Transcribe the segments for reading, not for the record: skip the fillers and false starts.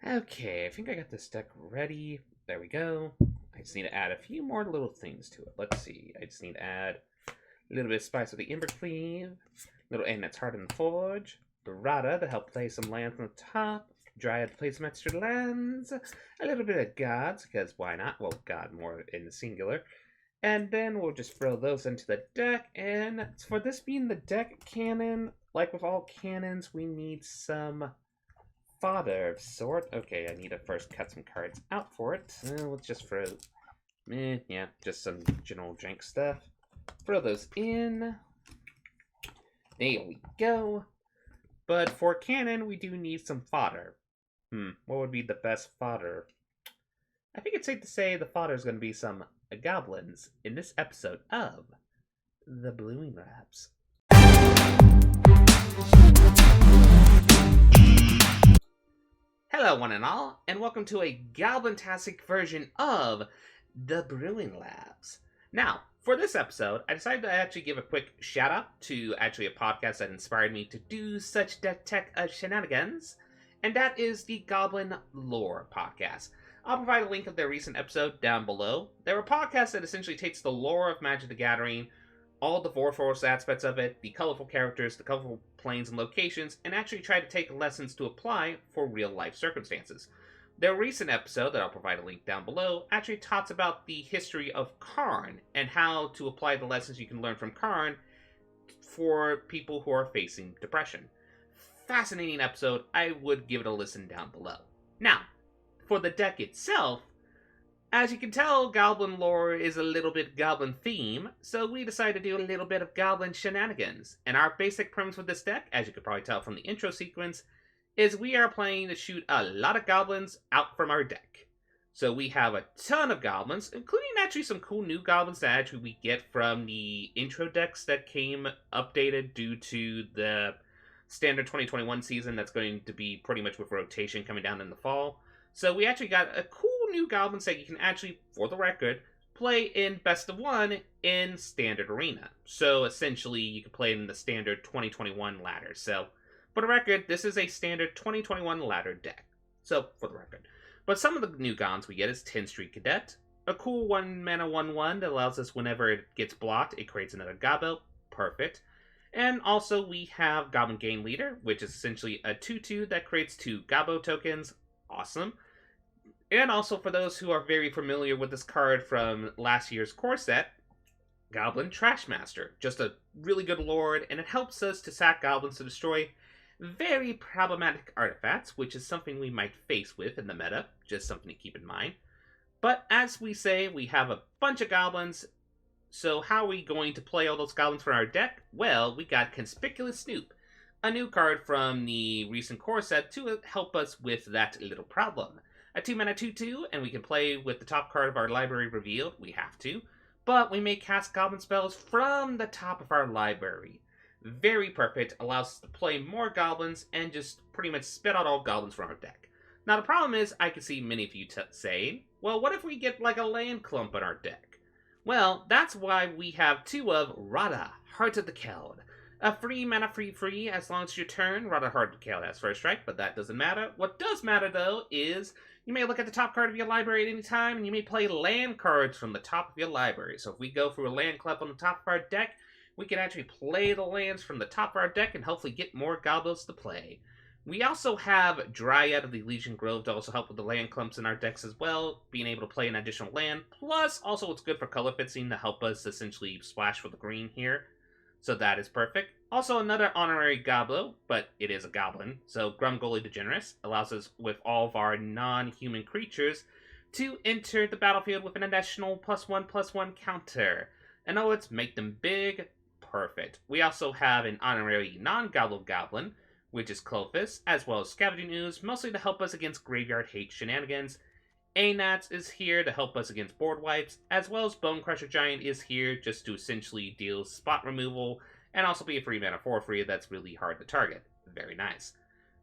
Okay, I think I got this deck ready. There we go. I just need to add a few more little things to it. Let's see. I just need to add a little bit of Spice with the Embercleave, little Annette's Heart in the Forge, Barada to help play some lands on the top, Dryad to play some extra lands, a little bit of Gods, because why not? Well, God more in the singular. And then we'll just throw those into the deck, and for this being the deck cannon, like with all cannons, we need some fodder of sort. Okay, I need to first cut some cards out for it. Let's just throw, yeah, just some general jank stuff. Throw those in. There we go. But for cannon, we do need some fodder. What would be the best fodder? I think it's safe to say the fodder is going to be some goblins in this episode of the Brewing Labs. Hello, one and all, and welcome to a goblin-tastic version of the Brewing Labs. Now, for this episode, I decided to actually give a quick shout out to actually a podcast that inspired me to do such tech shenanigans, and that is the Goblin Lore podcast. I'll provide a link of their recent episode down below. They're a podcast that essentially takes the lore of Magic the Gathering, all the Vorforce aspects of it, the colorful characters, the colorful planes and locations, and actually try to take lessons to apply for real life circumstances. Their recent episode, that I'll provide a link down below, actually talks about the history of Karn and how to apply the lessons you can learn from Karn for people who are facing depression. Fascinating episode. I would give it a listen down below. Now, for the deck itself, as you can tell, Goblin lore is a little bit Goblin theme, so we decided to do a little bit of Goblin shenanigans. And our basic premise with this deck, as you could probably tell from the intro sequence, is we are playing to shoot a lot of Goblins out from our deck. So we have a ton of Goblins, including actually some cool new Goblins that actually we get from the intro decks that came updated due to the standard 2021 season that's going to be pretty much with rotation coming down in the fall. So we actually got a cool new Goblin set you can actually, for the record, play in Best of One in Standard Arena. So essentially, you can play in the standard 2021 ladder. So, for the record, this is a standard 2021 ladder deck. So, for the record. But some of the new Goblins we get is 10 Street Cadet, a cool 1 mana 1/1 that allows us whenever it gets blocked, it creates another Gobbo. Perfect. And also we have Goblin Game Leader, which is essentially a 2/2 that creates 2 Gobbo tokens. Awesome. And also, for those who are very familiar with this card from last year's core set, Goblin Trashmaster. Just a really good lord, and it helps us to sack goblins to destroy very problematic artifacts, which is something we might face with in the meta, just something to keep in mind. But as we say, we have a bunch of goblins, so how are we going to play all those goblins from our deck? Well, we got Conspicuous Snoop, a new card from the recent core set to help us with that little problem. A 2 mana 2/2, and we can play with the top card of our library revealed. We have to. But we may cast goblin spells from the top of our library. Very perfect. Allows us to play more goblins and just pretty much spit out all goblins from our deck. Now the problem is, I can see many of you saying, well, what if we get like a land clump in our deck? Well, that's why we have 2 of Rada, Heart of the Keld. A free mana free as long as your turn. Rada Heart of the Keld has first strike, but that doesn't matter. What does matter though is you may look at the top card of your library at any time, and you may play land cards from the top of your library. So if we go through a land club on the top of our deck, we can actually play the lands from the top of our deck and hopefully get more goblins to play. We also have Dryad of the Elysian Grove to also help with the land clumps in our decks as well, being able to play an additional land. Plus, also it's good for color fixing to help us essentially splash for the green here. So that is perfect. Also, another honorary Goblo, but it is a goblin. So Grumgully the Generous allows us, with all of our non-human creatures, to enter the battlefield with an additional +1/+1 counter. And oh, it's make them big. Perfect. We also have an honorary non-Goblo Goblin, which is Clothis, as well as Scavenging Ooze, mostly to help us against Graveyard Hate shenanigans. Anats is here to help us against board wipes, as well as Bone Crusher Giant is here just to essentially deal spot removal, and also be a free mana 4/3 that's really hard to target. Very nice.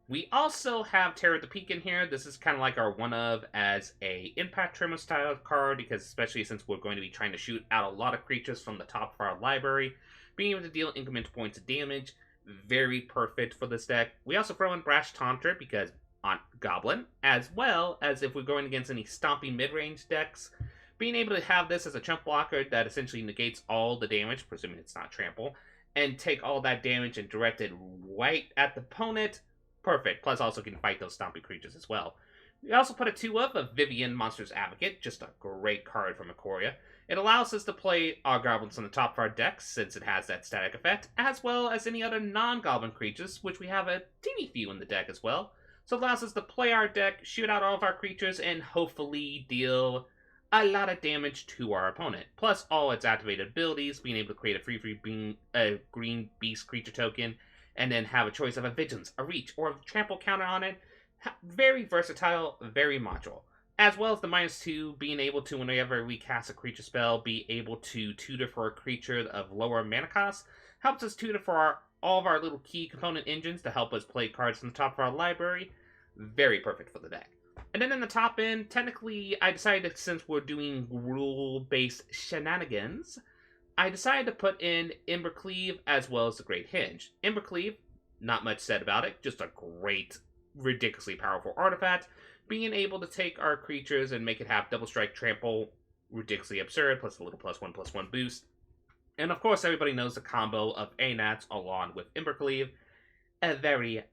We also have Terror the Peak in here. This is kind of like our one-of as a Impact Tremor style card, because especially since we're going to be trying to shoot out a lot of creatures from the top of our library, being able to deal incremental points of damage, very perfect for this deck. We also throw in Brash Taunter, because on Goblin, as well as if we're going against any stompy mid-range decks, being able to have this as a chump blocker that essentially negates all the damage, presuming it's not trample, and take all that damage and direct it right at the opponent. Perfect. Plus also can fight those stompy creatures as well. We also put a 2-of Vivian, Monster's Advocate, just a great card from Ikoria. It allows us to play our goblins on the top of our decks, since it has that static effect, as well as any other non-goblin creatures, which we have a teeny few in the deck as well. So it allows us to play our deck, shoot out all of our creatures, and hopefully deal a lot of damage to our opponent. Plus all its activated abilities, being able to create a free green beast creature token, and then have a choice of a Vigilance, a Reach, or a Trample counter on it. Very versatile, very modular. As well as the -2, being able to, whenever we cast a creature spell, be able to tutor for a creature of lower mana cost. Helps us tutor for all of our little key component engines to help us play cards from the top of our library. Very perfect for the deck. And then in the top end, technically, I decided, since we're doing rule-based shenanigans, I decided to put in Embercleave as well as the Great Hinge. Embercleave, not much said about it, just a great, ridiculously powerful artifact. Being able to take our creatures and make it have double strike trample, ridiculously absurd, plus a little +1/+1 boost. And of course, everybody knows the combo of ANATs along with Embercleave. Very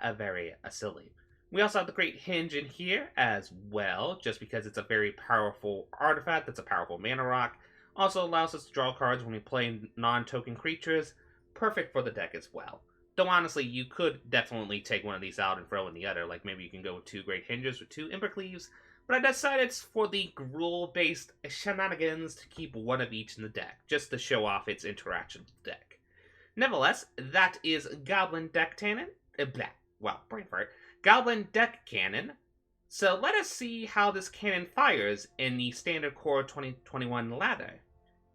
silly. We also have the Great Hinge in here as well, just because it's a very powerful artifact that's a powerful mana rock. Also allows us to draw cards when we play non-token creatures. Perfect for the deck as well. Though honestly, you could definitely take one of these out and throw in the other. Like maybe you can go with 2 Great Hinges or 2 Embercleaves. But I decided for the Grull-based shenanigans to keep one of each in the deck, just to show off its interaction with the deck. Nevertheless, that is Goblin Deck Cannon. Brain fart. Goblin Deck Cannon. So let us see how this cannon fires in the Standard Core 2021 ladder,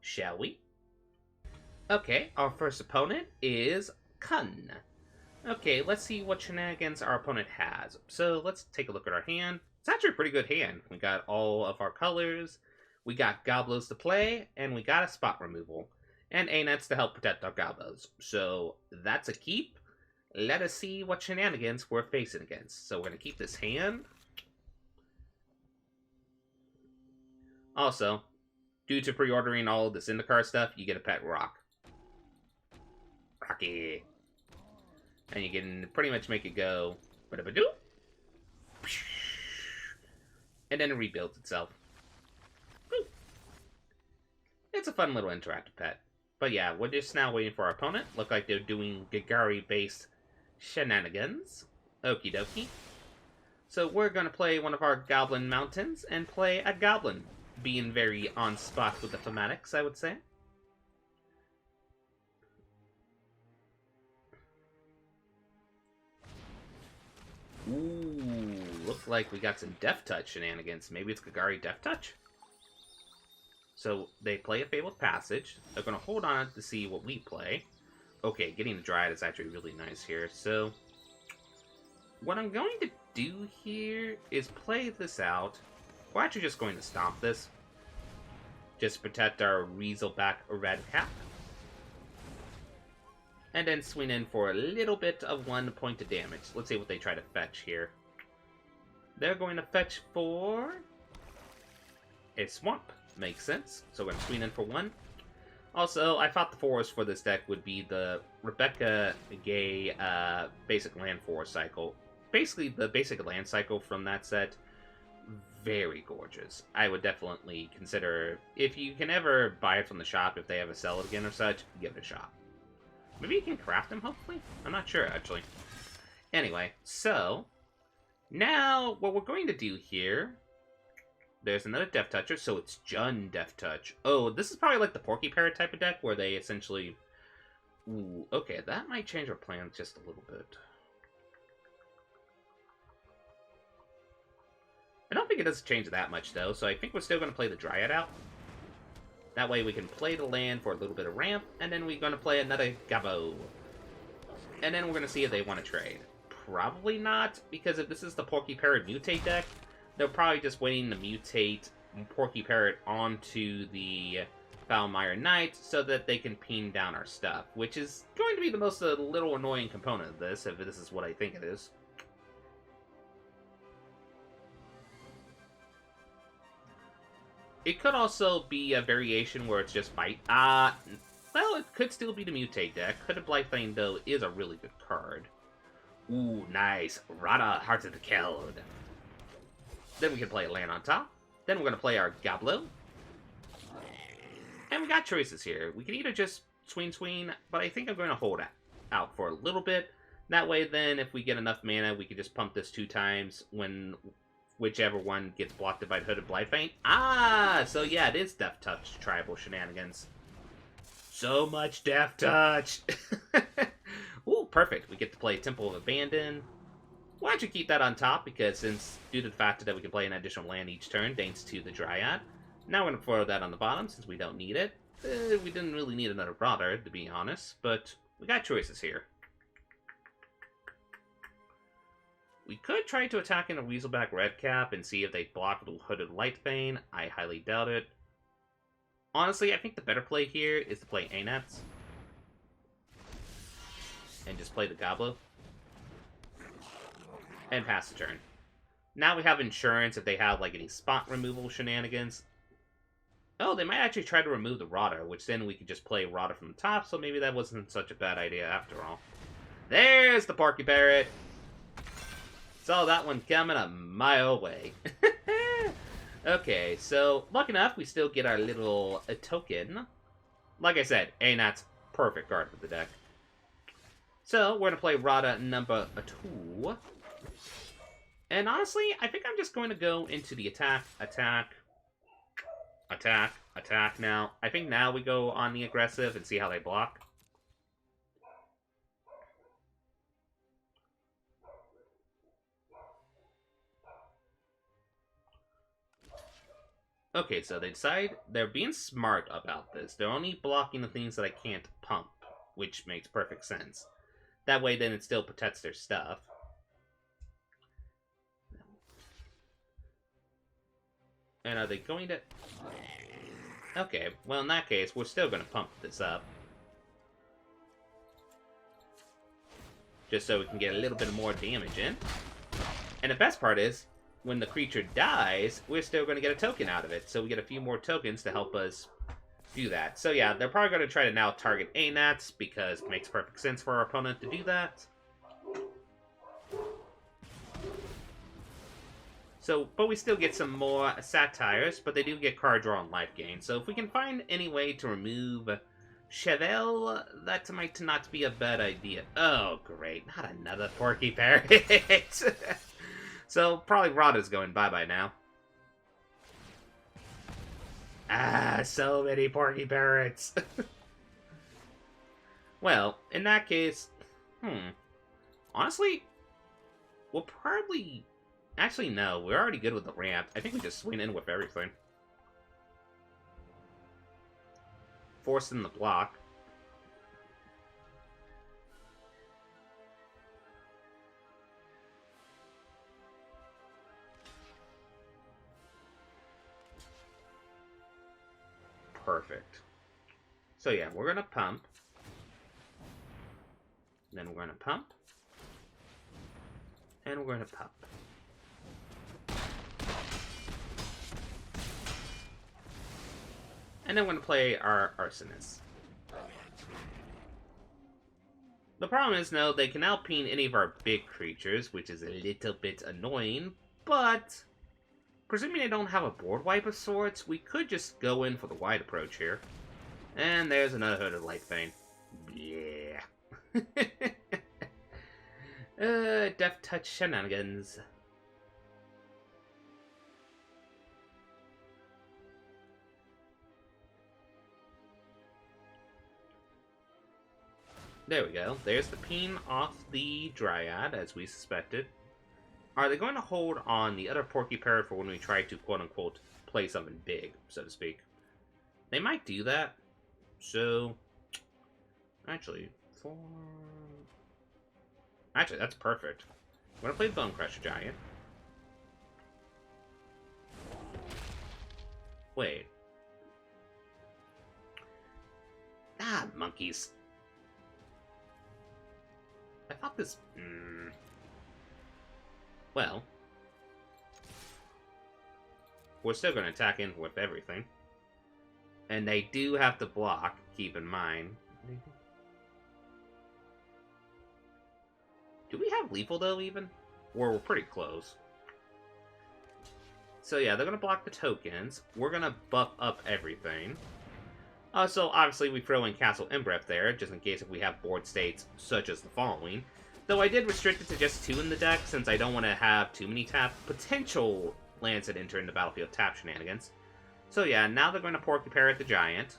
shall we? Okay, our first opponent is Kun. Okay, let's see what shenanigans our opponent has. So let's take a look at our hand. It's actually a pretty good hand. We got all of our colors, we got Goblos to play, and we got a spot removal. And ANATs to help protect our Goblos. So that's a keep. Let us see what shenanigans we're facing against. So we're going to keep this hand. Also, due to pre-ordering all of this Zendikar stuff, you get a pet rock. Rocky. And you can pretty much make it go... ba-da-ba-doo. And then it rebuilds itself. Woo. It's a fun little interactive pet. But yeah, we're just now waiting for our opponent. Look like they're doing Gagari-based shenanigans. Okie dokie. So we're going to play one of our Goblin Mountains and play a Goblin. Being very on spot with the thematics, I would say. Ooh, looks like we got some Death Touch shenanigans. Maybe it's Gagari Death Touch? So they play a Fabled Passage. They're going to hold on to see what we play. Okay, getting the Dryad is actually really nice here. So what I'm going to do here is play this out. We're actually just going to stomp this. Just protect our Weaselback Red Cap. And then swing in for a little bit of 1 point of damage. Let's see what they try to fetch here. They're going to fetch for a Swamp. Makes sense. So we're going to swing in for 1. Also, I thought the forest for this deck would be the Rebecca Gay basic land forest cycle. Basically, the basic land cycle from that set. Very gorgeous. I would definitely consider, if you can ever buy it from the shop, if they ever sell it again or such, give it a shot. Maybe you can craft them, hopefully? I'm not sure, actually. Anyway, so now what we're going to do here, there's another Death Toucher, so it's Jund Death Touch. Oh, this is probably like the Porky Parrot type of deck, where they essentially... Ooh, okay, that might change our plans just a little bit. I don't think it does change that much, though, so I think we're still going to play the Dryad out. That way we can play the land for a little bit of ramp, and then we're going to play another Gabo. And then we're going to see if they want to trade. Probably not, because if this is the Porky Parrot Mutate deck, they're probably just waiting to mutate Porky Parrot onto the Foulmire Knight so that they can ping down our stuff, which is going to be the most little annoying component of this, if this is what I think it is. It could also be a variation where it's just fight. Well, it could still be the mutate deck. Hooded Blightbane, though, is a really good card. Ooh, nice. Rada, Heart of the Keld. Then we can play a land on top. Then we're going to play our Goblin. And we got choices here. We can either just swing, but I think I'm going to hold out for a little bit. That way, then, if we get enough mana, we can just pump this 2 times when whichever one gets blocked by the Hooded Blightbane. So yeah, it is Death Touch tribal shenanigans. So much Death Touch! Ooh, perfect. We get to play Temple of Abandon. Why don't you keep that on top, because since, due to the fact that we can play an additional land each turn, thanks to the Dryad. Now we're going to throw that on the bottom, since we don't need it. We didn't really need another Rodder, to be honest, but we got choices here. We could try to attack in a Weaselback Redcap and see if they block the Hooded Blightbane. I highly doubt it. Honestly, I think the better play here is to play Anats. And just play the Goblin. And pass the turn. Now we have insurance if they have like any spot removal shenanigans. Oh, they might actually try to remove the Rodder, which then we could just play Rodder from the top, so maybe that wasn't such a bad idea after all. There's the Porky Parrot! Saw that one coming a mile away. Okay, so lucky enough, we still get our little token. Like I said, Anat's perfect card for the deck. So we're gonna play Rada number 2. And honestly, I think I'm just going to go into the attack now. I think now we go on the aggressive and see how they block. Okay, so they decide they're being smart about this. They're only blocking the things that I can't pump, which makes perfect sense. That way, then it still protects their stuff. And are they going to... Okay, well in that case, we're still going to pump this up. Just so we can get a little bit more damage in. And the best part is, when the creature dies, we're still going to get a token out of it. So we get a few more tokens to help us do that. So yeah, they're probably going to try to now target Anats, because it makes perfect sense for our opponent to do that. So, but we still get some more satires, but they do get card draw and life gain. So if we can find any way to remove Chevelle, that might not be a bad idea. Oh, great. Not another Porky Parrot. So, probably Rada's going bye-bye now. So many Porky Parrots. Well, in that case, honestly, we'll probably... Actually, no. We're already good with the ramp. I think we just swing in with everything. Forcing the block. Perfect. So yeah, we're going to pump. Then we're going to pump. And we're going to pump. And then we're going to play our Arsonist. The problem is, no, they can outpeen any of our big creatures, which is a little bit annoying, but presuming they don't have a board wipe of sorts, we could just go in for the wide approach here. And there's another Hooded Blightbane. Yeah. Death Touch shenanigans. There we go. There's the peen off the Dryad, as we suspected. Are they going to hold on the other Porky Parrot for when we try to, quote-unquote, play something big, so to speak? They might do that. So, actually, Actually, that's perfect. I'm going to play Bone Crusher Giant. Wait. Monkeys. I thought this... Well. we're still going to attack in with everything. And they do have to block, keep in mind. Do we have lethal, though, even? Or we're pretty close. So yeah, they're going to block the tokens. We're going to buff up everything. So obviously we throw in Castle Imbreath there, just in case if we have board states such as the following. Though I did restrict it to just 2 in the deck, since I don't want to have too many potential lands that enter in the battlefield tap shenanigans. So yeah, now they're going to Porky Parrot the Giant.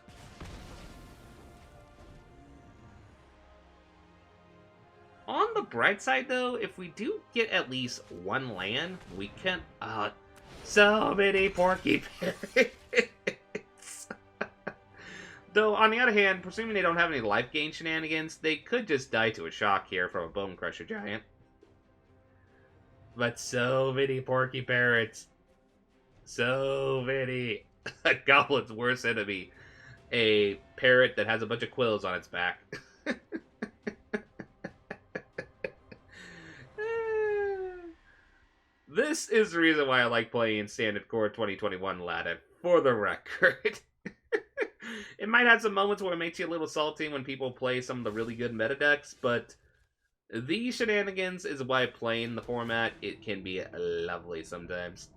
On the bright side, though, if we do get at least 1 land, we can... so many Porky Parrots! Though, on the other hand, presuming they don't have any life gain shenanigans, they could just die to a shock here from a Bone Crusher Giant. But so many Porky Parrots. So many. A Goblin's worst enemy. A parrot that has a bunch of quills on its back. This is the reason why I like playing Standard Core 2021 ladder, for the record. It might have some moments where it makes you a little salty when people play some of the really good meta decks, but these shenanigans is why playing the format, it can be lovely sometimes.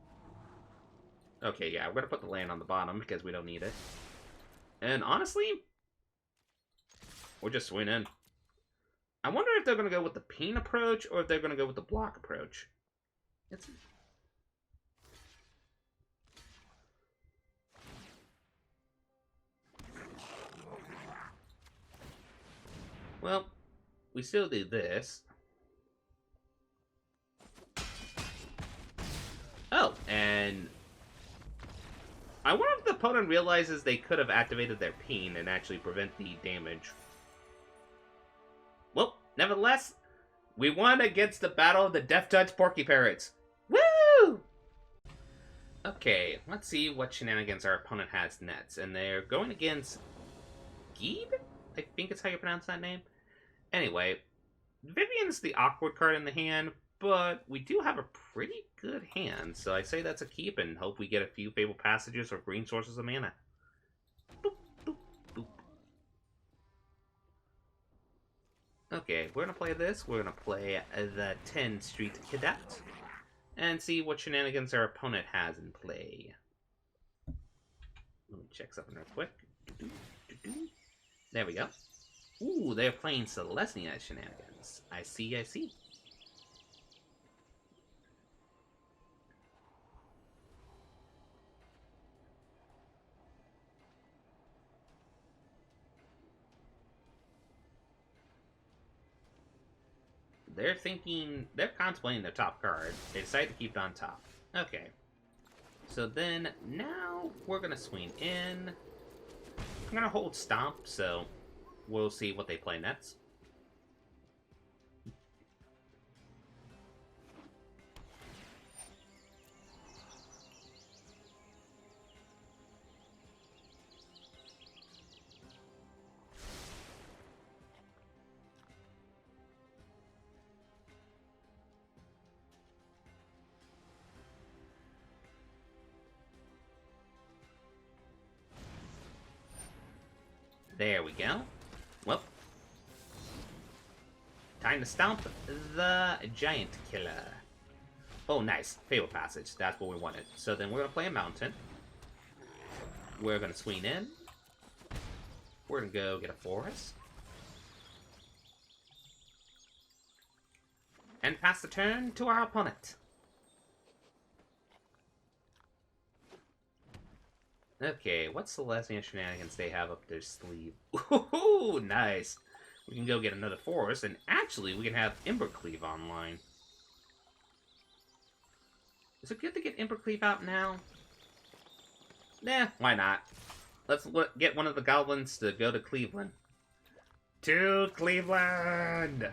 Okay, yeah, we're going to put the land on the bottom because we don't need it. And honestly, we'll just swing in. I wonder if they're going to go with the peen approach or if they're going to go with the block approach. Well, we still do this. Oh, and I wonder if the opponent realizes they could have activated their peen and actually prevent the damage. Well, nevertheless, we won against the Battle of the Death Touch Porky Parrots. Woo! Okay, let's see what shenanigans our opponent has next. And they're going against Geeb? I think it's how you pronounce that name. Anyway, Vivian's the awkward card in the hand, but we do have a pretty good hand, so I say that's a keep and hope we get a few Fabled Passages or green sources of mana. Boop, boop, boop. Okay, we're going to play this. We're going to play the 10 Street Cadet and see what shenanigans our opponent has in play. Let me check something real quick. There we go. Ooh, they're playing Celestia shenanigans. I see, I see. They're contemplating their top card. They decide to keep it on top. Okay. So then, now, we're gonna swing in. I'm gonna hold Stomp, so we'll see what they play next. There we go. Well, time to stomp the Giant Killer. Oh, nice. Fabled Passage. That's what we wanted. So then we're going to play a Mountain. We're going to swing in. We're going to go get a Forest. And pass the turn to our opponent. Okay, what Celestian shenanigans they have up their sleeve? Ooh, nice. We can go get another forest, and actually, we can have Embercleave online. Is it good to get Embercleave out now? Nah, why not? Let's get one of the goblins to go to Cleveland. To Cleveland!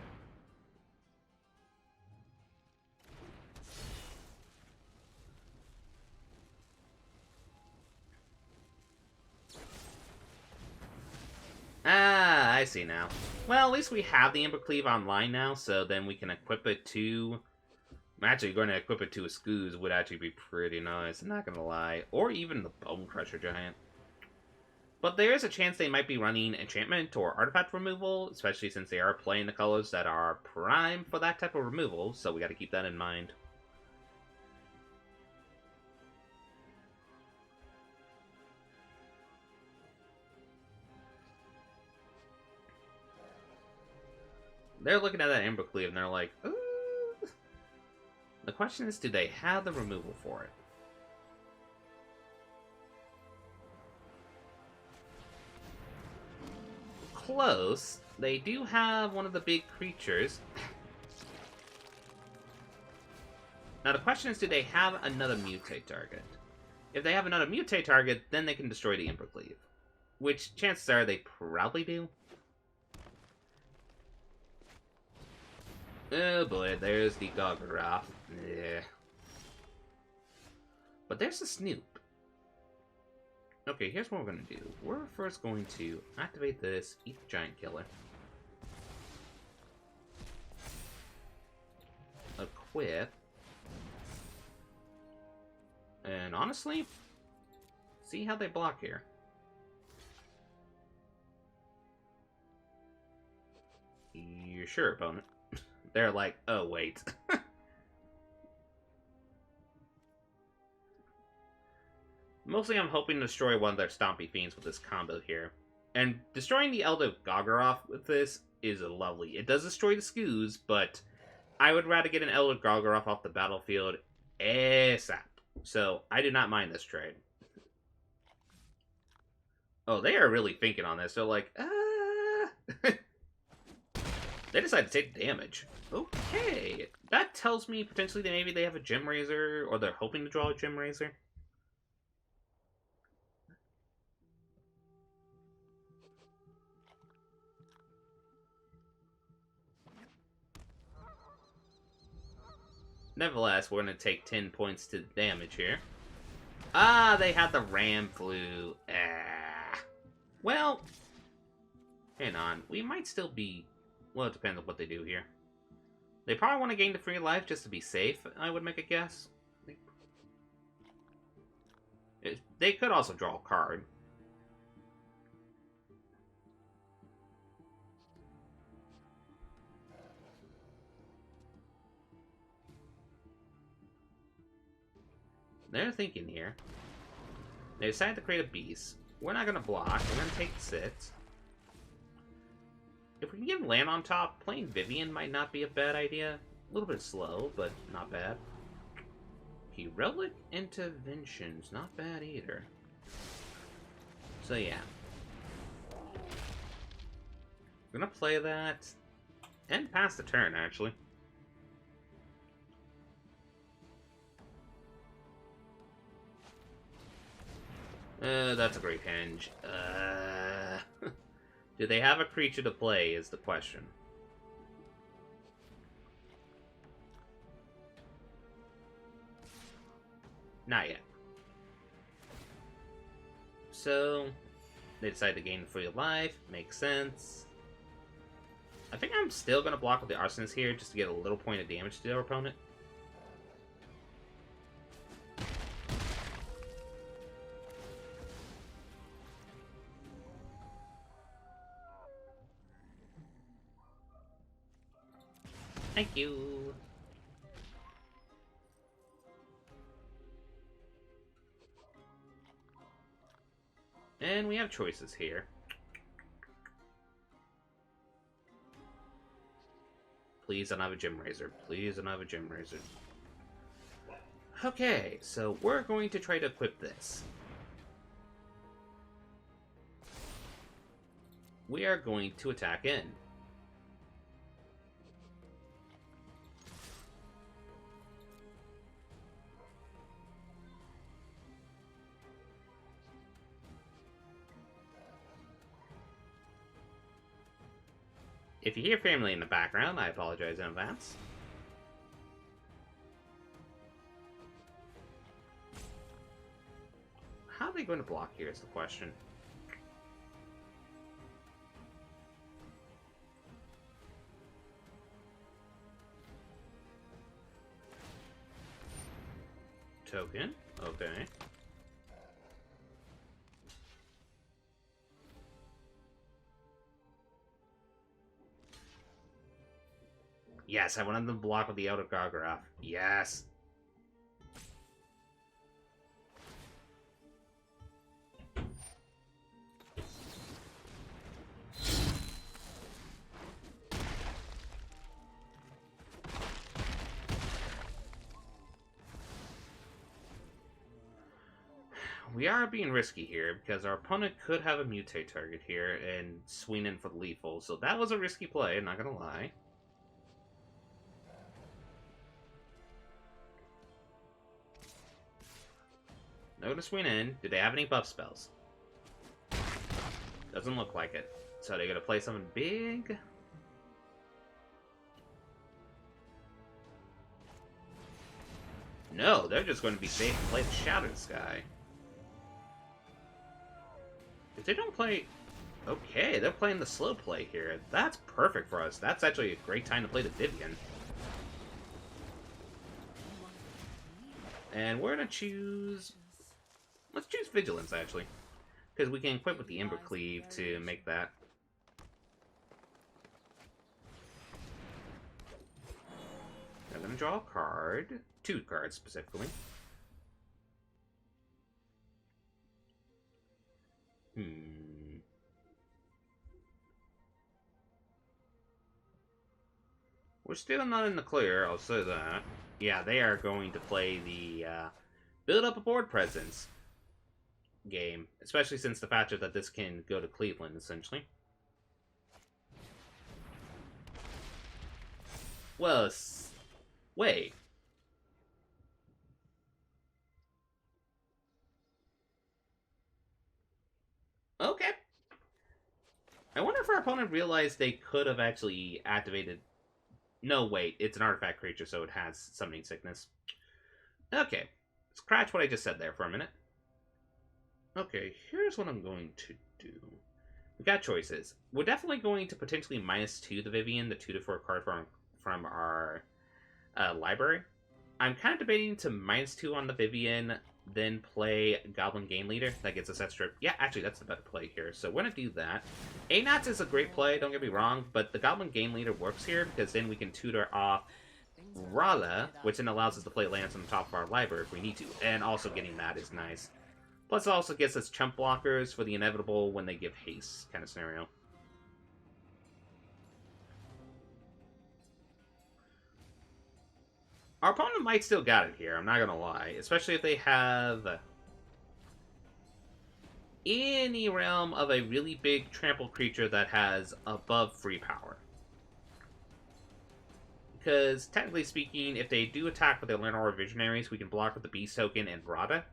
Ah, I see now. Well, at least we have the Embercleave online now, so then we can equip it to Actually, going to equip it to a Scooz would actually be pretty nice, I'm not gonna lie. Or even the Bone Crusher Giant. But there is a chance they might be running enchantment or artifact removal, especially since they are playing the colors that are prime for that type of removal, so we gotta keep that in mind. They're looking at that Embercleave and they're like, ooh. The question is, do they have the removal for it? Close. They do have one of the big creatures. Now the question is, do they have another mutate target? If they have another mutate target, then they can destroy the Embercleave. Which, chances are, they probably do. Oh boy, there's the Goblin. Yeah. But there's the Snoop. Okay, here's what we're going to do. We're first going to activate this, eat the Giant Killer. Equip. And honestly, see how they block here. You're sure, opponent? They're like, oh, wait. Mostly I'm hoping to destroy one of their Stompy Fiends with this combo here. And destroying the Elder Gargaroth with this is lovely. It does destroy the Scooz, but I would rather get an Elder Gargaroth off the battlefield ASAP. So I do not mind this trade. Oh, they are really thinking on this. They're like, They decided to take damage. Okay. That tells me potentially that maybe they have a Gem Razor, or they're hoping to draw a Gem Razor. Nevertheless, we're going to take 10 points to damage here. Ah, they had the Ram Flu. Ah. Well, hang on. We might still be... Well, it depends on what they do here. They probably want to gain the free life just to be safe, I would make a guess. They could also draw a card. They're thinking here. They decided to create a beast. We're not going to block. We're going to take 6. If we can get land on top, playing Vivian might not be a bad idea. A little bit slow, but not bad. Heroic Intervention's not bad either. So yeah. We're going to play that. And pass the turn, actually. That's a great henge. Do they have a creature to play is the question. Not yet. So, they decide to gain free life. Makes sense. I think I'm still going to block with the Arsonist here just to get a little point of damage to their opponent. Thank you. And we have choices here. Please don't have a Gem Razor. Please don't have a Gem Razor. Okay, so we're going to try to equip this. We are going to attack in. If you hear family in the background, I apologize in advance. How are they going to block here is the question. Okay. Yes, I wanted them to block with the outer Gargoyle. Yes. We are being risky here because our opponent could have a mutate target here and swing in for the lethal. So that was a risky play, not gonna lie. No to swing in. Do they have any buff spells? Doesn't look like it. So they're gonna play something big. No, they're just going to be safe and play the Shoutout Sky. If they don't play... Okay, they're playing the slow play here. That's perfect for us. That's actually a great time to play the Vivian. And we're going to choose... Let's choose Vigilance, actually. Because we can equip with the Ember Cleave to make that. I'm going to draw a card. 2 cards, specifically. We're still not in the clear, I'll say that. Yeah, they are going to play the build up a board presence game, especially since the fact that this can go to Cleveland, essentially. Well, wait. Okay. I wonder if our opponent realized they could have actually activated... No, wait. It's an artifact creature, so it has summoning sickness. Okay. Scratch what I just said there for a minute. Okay, here's what I'm going to do. We got choices. We're definitely going to potentially -2 the Vivian, the 2-4 card from our library. I'm kind of debating to -2 on the Vivian, then play Goblin Game Leader. That gets us extra... Yeah, actually, that's the better play here. So we're going to do that. Anats is a great play, don't get me wrong, but the Goblin Game Leader works here because then we can tutor off Rala, which then allows us to play lands on the top of our library if we need to. And also getting that is nice. Plus it also gets us chump blockers for the inevitable when they give haste kind of scenario. Our opponent might still got it here, I'm not gonna lie. Especially if they have any realm of a really big trample creature that has above free power. Because, technically speaking, if they do attack with the Lenore Visionaries, we can block with the Beast Token and Brada.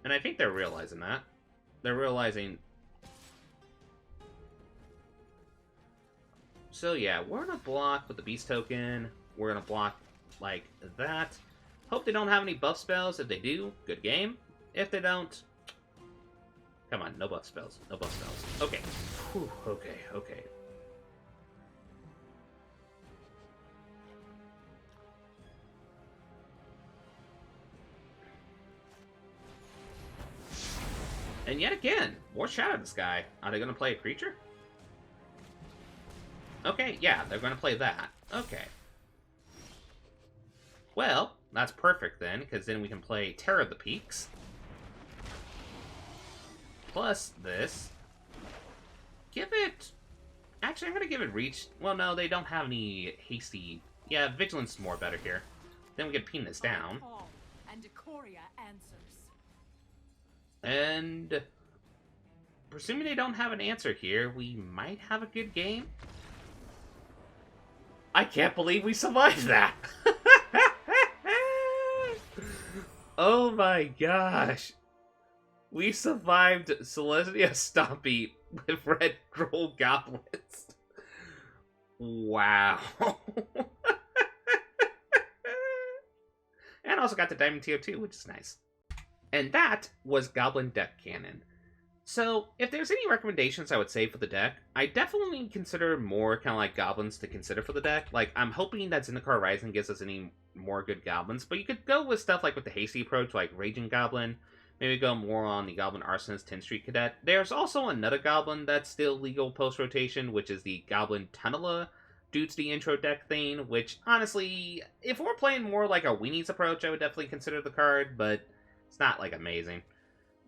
And I think they're realizing that. They're realizing... So yeah, we're gonna block with the Beast Token. We're gonna block like that. Hope they don't have any buff spells. If they do, good game. If they don't... Come on, no buff spells. No buff spells. Okay. Whew, okay. And yet again, more Shoutout Sky. Are they going to play a creature? Okay, yeah, they're going to play that. Okay. Well, that's perfect then, because then we can play Terror of the Peaks. Plus this. Give it... Actually, I'm going to give it Reach. Well, no, they don't have any hasty... Yeah, Vigilance is more better here. Then we can pin this down. And... Presuming they don't have an answer here, we might have a good game. I can't believe we survived that! Oh my gosh. We survived Celestia Stompy with Red Grull Goblins. Wow. And also got the Diamond Tier 2, which is nice. And that was Goblin Deck Cannon. So, if there's any recommendations I would say for the deck, I definitely consider more kind of like goblins to consider for the deck. Like, I'm hoping that Zendikar Rising gives us any more good goblins, but you could go with stuff like with the hasty approach, like Raging Goblin. Maybe go more on the Goblin Arsonist 10th Street Cadet. There's also another goblin that's still legal post rotation, which is the Goblin Tunneler, due to the intro deck thing. Which, honestly, if we're playing more like a Weenies approach, I would definitely consider the card, but it's not like amazing.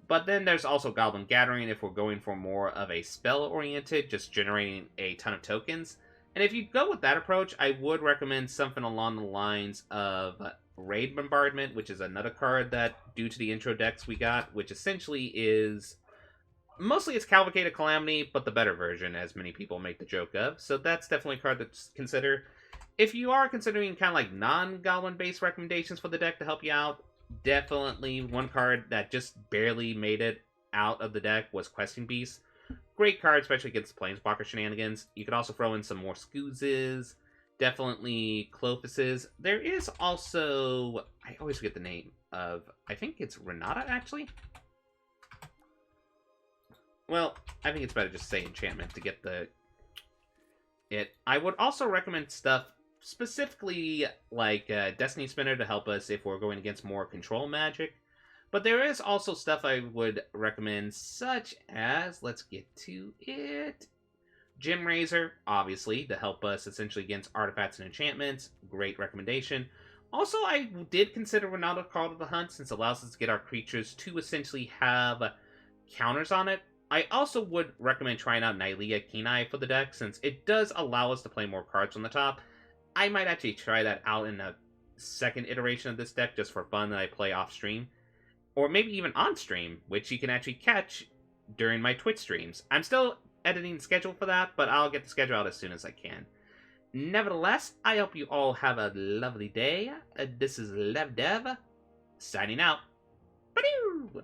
But then there's also Goblin Gathering if we're going for more of a spell-oriented, just generating a ton of tokens. And if you go with that approach, I would recommend something along the lines of Raid Bombardment, which is another card that, due to the intro decks we got, which essentially is... Mostly it's Cavalcade Calamity, but the better version, as many people make the joke of. So that's definitely a card to consider. If you are considering kind of like non-Goblin-based recommendations for the deck to help you out, definitely one card that just barely made it out of the deck was Questing Beast. Great card, especially against Planeswalker shenanigans. You could also throw in some more Scoozes, definitely Clophuses. There is also, I always forget the name of, I think it's Renata, actually? Well, I think it's better just say enchantment to get it. I would also recommend stuff specifically like Destiny Spinner to help us if we're going against more control magic. But there is also stuff I would recommend, such as, let's get to it, Gem Razor, obviously, to help us essentially against artifacts and enchantments. Great recommendation. Also, I did consider Ronaldo Call to the Hunt, since it allows us to get our creatures to essentially have counters on it. I also would recommend trying out Nylea Kenai for the deck, since it does allow us to play more cards on the top. I might actually try that out in a second iteration of this deck, just for fun that I play off stream. Or maybe even on stream, which you can actually catch during my Twitch streams. I'm still editing the schedule for that, but I'll get the schedule out as soon as I can. Nevertheless, I hope you all have a lovely day. This is LevDev, signing out. Ba-doo!